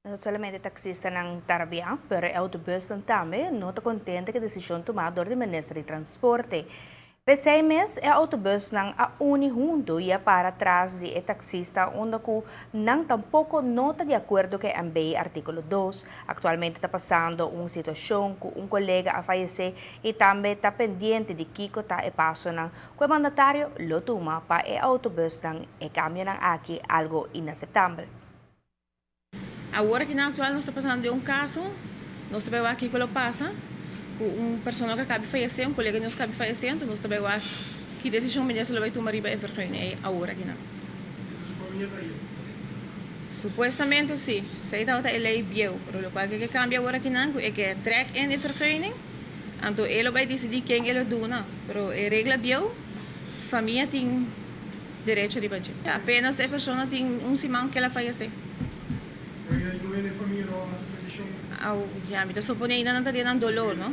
Não somente taxista ng Tarabia, pero autobus também não está contente com a decisão tomada do Ministro de Transporte. PCMS é autobus ng Unihundo e para trás de taxista onde ku não tampouco nota de acordo com a MBI artículo 2. Atualmente está passando uma situação com colega a falecer e também está pendente de Kiko está e passo ng que o mandatário lo toma para o autobus ng cambio ng aqui algo inaceitável. Agora que na atual nós está passando de um caso, nós sabemos aqui que lo passa, com uma pessoa que acaba de falecer, um colega nosso acaba de falecer, então nós sabemos que decisão ministro vai tomar riba e vergonha agora que não. Supostamente sim, se está a lei biel, mas o qual que cambia agora que não é que track em vergonha, então ele vai decidir quem ele dona, mas a regra biel, família tem direito de bater. Apenas a pessoa tem semana que ela faleceu. Já me supone ainda não está tendo dolor, não?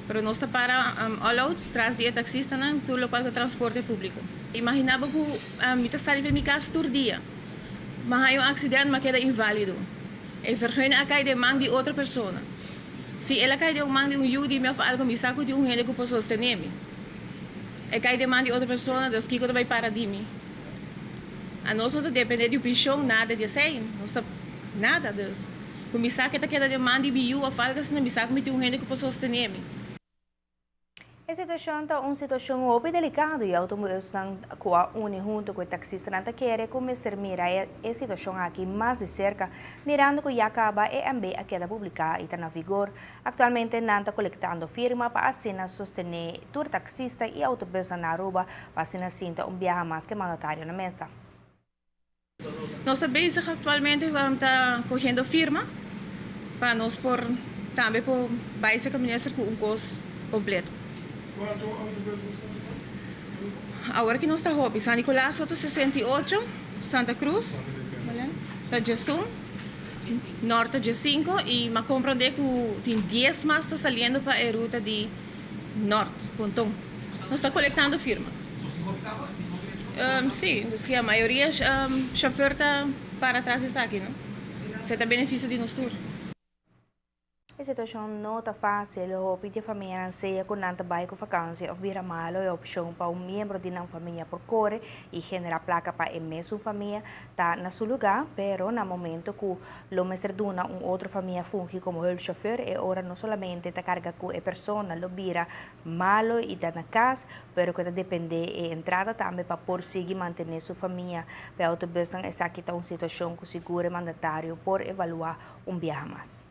Pero nós está para all out trazer taxista não todo local de transporte público. Imaginava que me está saindo minha casa todo dia, mas há acidente, mas queda inválido. E vergonha a cair de mão de outra pessoa. Se ela cai de mão de judi, me fala algo me saco de gente que posso sostener-me. E cai de mão de outra pessoa, das que vai para de mim. A nós não depende de pichão, nada de assim, nada disso. O me saca que queda de mão de biu, a falga se não me saca me tem gente que posso sostener-me. A situação está uma situação muito delicada e automobilistas com a junto com o taxista não querem começar a mirar a situação aqui mais de cerca, mirando que já acaba e também a queda pública está na vigor. Atualmente não está coletando firma para assinar sostener o taxista e autobus na Aruba para assinar cinta viaje mais que mandatário na mesa. Nós também atualmente vamos estar correndo firma para nós por também por base caminhar com custo completo. Quanto autobus está? Agora que nós está Hopi, San Nicolás, 68, Santa Cruz, está Jesum, Norte G5 e me compreender que tem 10 mais está saindo para a ruta de Norte, Pontão. Nós está coletando firma. Sim, a maioria chofer está para trás disso aqui, não? Isso é benefício de nós todos. A situação não está fácil, o pedido de família não sei que não trabalha com vacância ou vira malo é opção para membro de uma família procure e generar placa para a mesma família está no seu lugar, pero no momento que o mestre duna outra família funge como o chofer e ora não somente está carga com a pessoa lo vira malo e está na casa, pero que depende de entrada também para por seguir manter sua família para autobus não essa aqui está uma situação que segura mandatário por evaluar viaje mais.